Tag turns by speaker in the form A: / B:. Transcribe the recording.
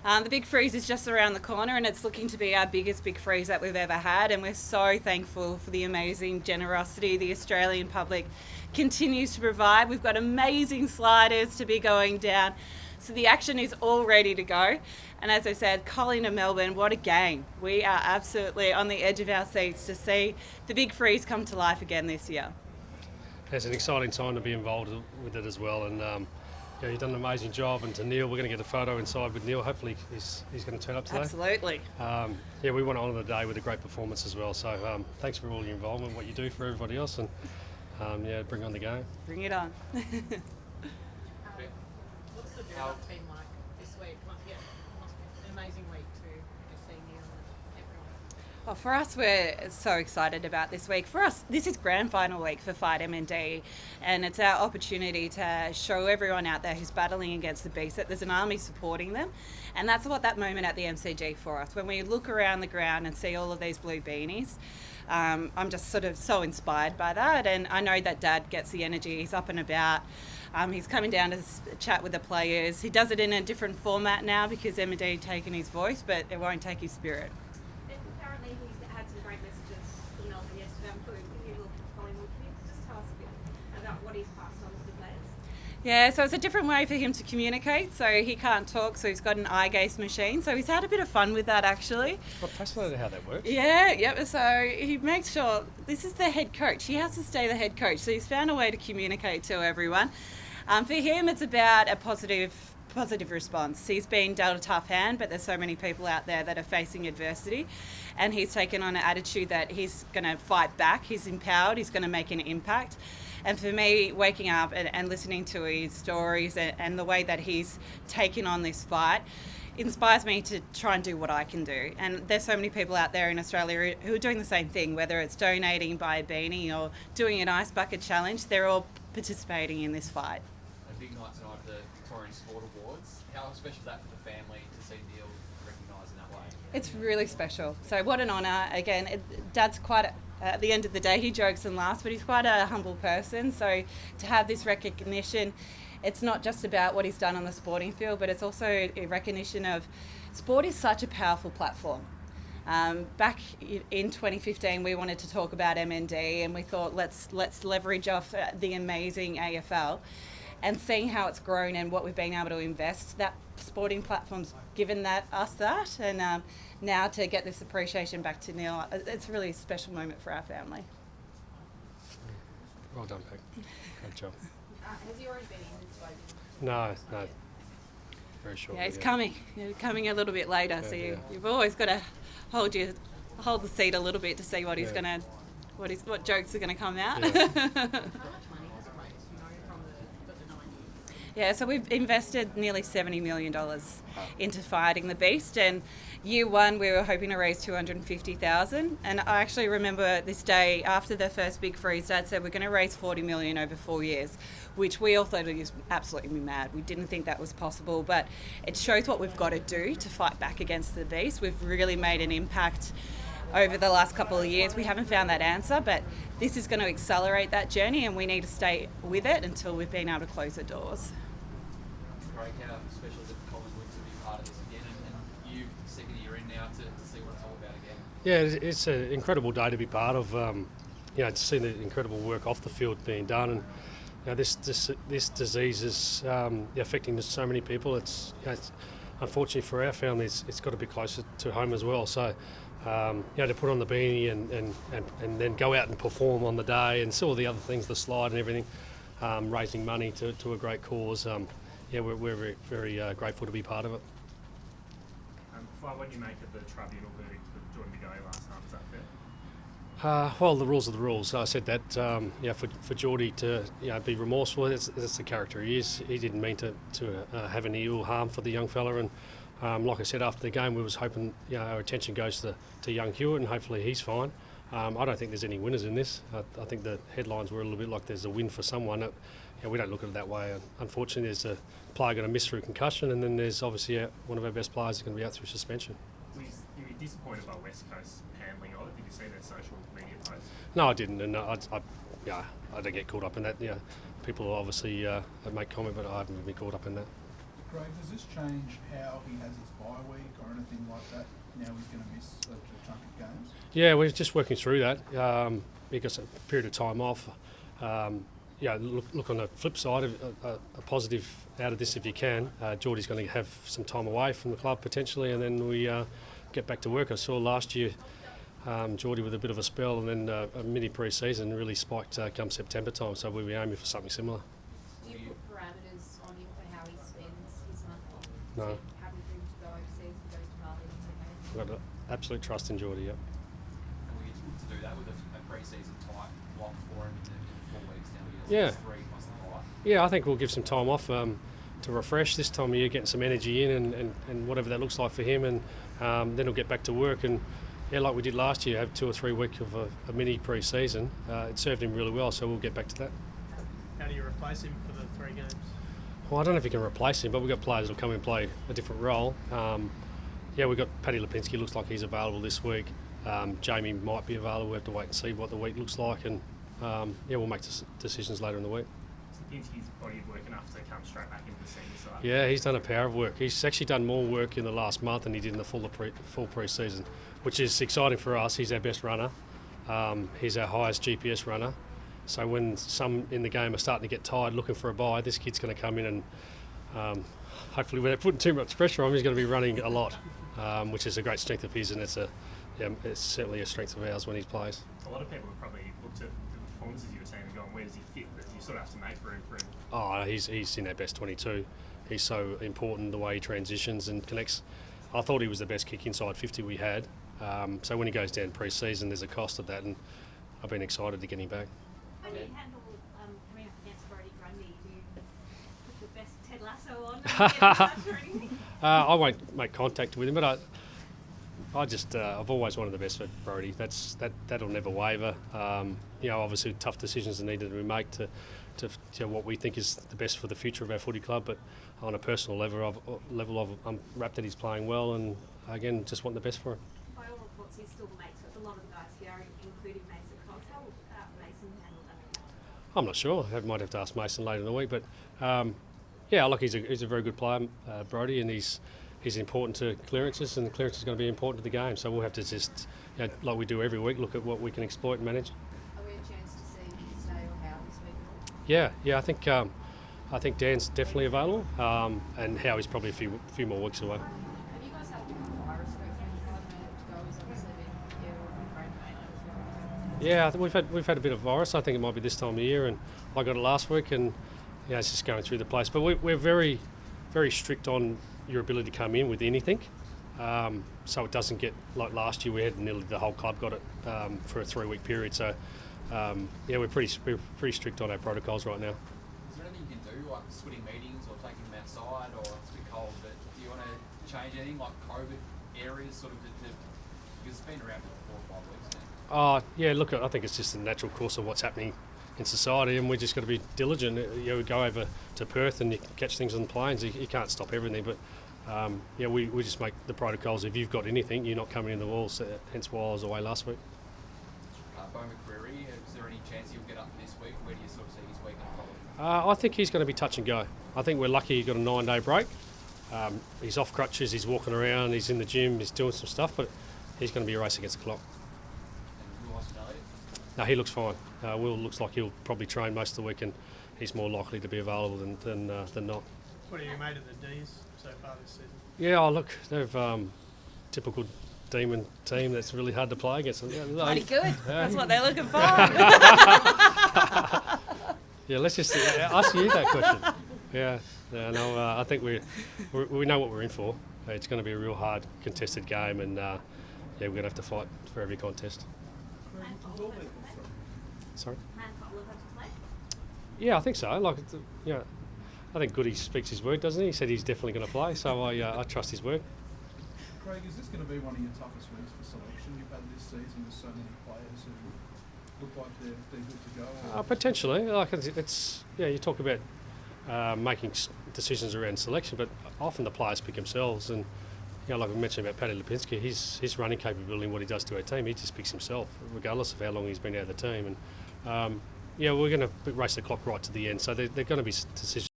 A: The big freeze is just around the corner, and it's looking to be our biggest big freeze that we've ever had, and we're so thankful for the amazing generosity the Australian public continues to provide. We've got amazing sliders to be going down, so the action is all ready to go. And as I said, Collingwood and Melbourne, what a game. We are absolutely on the edge of our seats to see the big freeze come to life again this year.
B: It's an exciting time to be involved with it as well, and you've done an amazing job. And to Neil, we're going to get a photo inside with Neil. Hopefully he's going to turn up today.
A: Absolutely.
B: We want to honour the day with a great performance as well. So thanks for all your involvement, what you do for everybody else, and bring on the game.
A: Bring it on.
C: What's the build-up been like this week? It must be an amazing week to see Neil and everyone.
A: Well, for us, we're so excited about this week. For us, this is grand final week for Fight MND, and it's our opportunity to show everyone out there who's battling against the beast that there's an army supporting them. And that's what that moment at the MCG for us. When we look around the ground and see all of these blue beanies, I'm just sort of so inspired by that. And I know that Dad gets the energy. He's up and about. He's coming down to chat with the players. He does it in a different format now because MND taken his voice, but it won't take his spirit.
D: Apparently he's had some great messages from Melbourne yesterday, including you look at Collingwood. Can you just tell us a bit about what he's passed on to the players?
A: Yeah, so it's a different way for him to communicate. So he can't talk, so he's got an eye gaze machine. So he's had a bit of fun with that, actually.
B: I'm fascinated how that works.
A: Yeah. So he makes sure this is the head coach. He has to stay the head coach. So he's found a way to communicate to everyone. For him, it's about a positive response. He's been dealt a tough hand, but there's so many people out there that are facing adversity, and he's taken on an attitude that he's going to fight back. He's empowered. He's going to make an impact. And for me, waking up and listening to his stories and the way that he's taken on this fight inspires me to try and do what I can do. And there's so many people out there in Australia who are doing the same thing, whether it's donating by a beanie or doing an ice bucket challenge. They're all participating in this fight.
E: A big night tonight for the Victorian Sport Awards. How special is that for the family to see Neil recognised in that way?
A: It's really special. So what an honour. Again, Dad's quite, at the end of the day, he jokes and laughs, but he's quite a humble person. So to have this recognition, it's not just about what he's done on the sporting field, but it's also a recognition of sport is such a powerful platform. Back in 2015, we wanted to talk about MND, and we thought let's leverage off the amazing AFL, and seeing how it's grown and what we've been able to invest. That sporting platform's given us that, and now to get this appreciation back to Neil, it's a really special moment for our family.
B: Well done, Peg. Great job.
D: Has he already been in?
B: No. Very short.
A: Yeah, he's coming. He's coming a little bit later, so you've always got to hold the seat a little bit to see what he's gonna, what jokes are gonna come out.
C: How much money has it raised, from the 90s?
A: Yeah, so we've invested nearly $70 million into fighting the beast, and year one we were hoping to raise $250,000, and I actually remember this day after the first big freeze, Dad said we're going to raise $40 million over 4 years, which we all thought was absolutely mad. We didn't think that was possible, but it shows what we've got to do to fight back against the beast. We've really made an impact over the last couple of years. We haven't found that answer, but this is going to accelerate that journey, and we need to stay with it until we've been able to close the doors.
E: Great, how special is it for Collingwood to be part of this again, and you, second year in now, to see what it's all about again?
B: Yeah, it's an incredible day to be part of. To see the incredible work off the field being done, and this disease is affecting so many people. It's unfortunately for our family, it's got to be closer to home as well. So to put on the beanie and then go out and perform on the day and see all the other things, the slide and everything, raising money to a great cause. We're very, very grateful to be part of it.
F: What do you make of the tribunal verdict for Jordan Bigot last night? Is that fair?
B: Well, the rules are the rules. I said that for Geordie to be remorseful, that's the character he is. He didn't mean to have any ill harm for the young fella, and like I said after the game, we was hoping our attention goes to young Hewitt, and hopefully he's fine. I don't think there's any winners in this. I think the headlines were a little bit like there's a win for someone. We don't look at it that way. Unfortunately, there's a player going to miss through concussion, and then there's obviously one of our best players is going to be out through suspension.
F: Were you disappointed by West Coast handling of it? Did you see their social media posts?
B: No, I didn't, and I don't get caught up in that. People obviously make comment, but I haven't been caught up in that.
G: Craig, does this change how he has his bye week or anything like that? Now he's going to miss a chunk of games?
B: Yeah, we're just working through that because a period of time off. Look on the flip side, a positive out of this if you can. Geordie's going to have some time away from the club potentially, and then we get back to work. I saw last year Geordie with a bit of a spell and then a mini pre-season really spiked come September time, so we'll be aiming for something similar.
D: Do you put parameters on him for how he spends his month off?
B: No.
D: Happy for him to go overseas and goes to Bali and
B: I've got absolute trust in Geordie, yep.
E: And we get to do that with a pre-season type block for him in 4 weeks now.
B: Yeah.
E: 3 plus the bye.
B: Yeah, I think we'll give some time off to refresh this time of year, getting some energy in and whatever that looks like for him, and then he'll get back to work. And yeah, like we did last year, have 2 or 3 weeks of a mini pre-season. It served him really well, so we'll get back to that.
H: How do you replace him for the 3 games?
B: Well, I don't know if you can replace him, but we've got players that'll come and play a different role. We've got Paddy Lipinski, looks like he's available this week. Jamie might be available. We have to wait and see what the week looks like, and we'll make decisions later in the week.
F: Lipinski's body of work enough to come straight back into the senior side?
B: Yeah, he's done a power of work. He's actually done more work in the last month than he did in the full pre-season, which is exciting for us. He's our best runner. He's our highest GPS runner. So when some in the game are starting to get tired looking for a bye, this kid's going to come in and hopefully without putting too much pressure on him, he's going to be running a lot, which is a great strength of his, and it's certainly a strength of ours when he plays.
F: A lot of people have probably looked at the performances you were saying and gone, where does he fit? But you sort of have to make room for him.
B: Oh, he's in our best 22. He's so important the way he transitions and connects. I thought he was the best kick inside 50 we had. So when he goes down pre-season, there's a cost of that, and I've been excited to get him back.
D: When you handle coming up against Brody Grundy, do you put the best Ted Lasso on and get in touch or anything?
B: I won't make contact with him, but I've always wanted the best for Brody. That'll never waver. Obviously tough decisions are needed to be made to what we think is the best for the future of our footy club. But on a personal level, I'm wrapped that he's playing well, and again, just want the best for him.
D: By all reports, he's still mates with a lot of the guys here, including Mason Cox. How will Mason handle that?
B: I'm not sure. I might have to ask Mason later in the week, but he's a very good player, Brody, and he's important to clearances, and the clearance is going to be important to the game. So we'll have to just, like we do every week, look at what we can exploit and manage.
D: Are we a chance to see Stay or Howe this week?
B: Yeah. I think Dan's definitely available, and Howie's probably a few more weeks away.
D: Have you guys had a virus go through to go? He's obviously been ill and brain pain as well.
B: Yeah, I think we've had a bit of virus. I think it might be this time of year, and I got it last week, and it's just going through the place. But we're very, very strict on your ability to come in with anything, so it doesn't get like last year. We had nearly the whole club got it for a 3-week period. So we're pretty strict on our protocols right now.
E: Is there anything you can do, like splitting meetings or taking them outside, or it's a bit cold, but do you want to change anything, like COVID areas, sort of, because it's been around for 4 or 5 weeks now?
B: I think it's just the natural course of what's happening in society, and we just got to be diligent. We go over to Perth and you catch things on the planes. You can't stop everything, but we just make the protocols. If you've got anything, you're not coming in the walls. Hence why I was away last week.
E: Bo McRae, is there any chance he'll get up this week? Where do you sort of see his week unfolding?
B: I think he's going to be touch and go. I think we're lucky he got a 9-day break. He's off crutches, he's walking around, he's in the gym, he's doing some stuff, but he's going to be a race against the clock.
E: And Will Elliott?
B: No, he looks fine. Will looks like he'll probably train most of the week, and he's more likely to be available than not.
H: What have you made of the D's so far this season?
B: Yeah, look, they've typical Demon team that's really hard to play against.
A: Bloody good. That's what they're looking for.
B: Yeah, let's just ask you that question. I think we know what we're in for. It's going to be a real hard contested game, and we're going to have to fight for every contest. Sorry? Yeah, I think so. I think Goody speaks his word, doesn't he? He said he's definitely going to play, so I trust his word.
G: Craig, is this going to be one of your toughest weeks for selection you've had this season with so many players who look like they're good to go?
B: Potentially. It's you talk about making decisions around selection, but often the players pick themselves. And like we mentioned about Paddy Lipinski, his running capability and what he does to our team, he just picks himself, regardless of how long he's been out of the team. And we're going to race the clock right to the end. So they're going to be decisions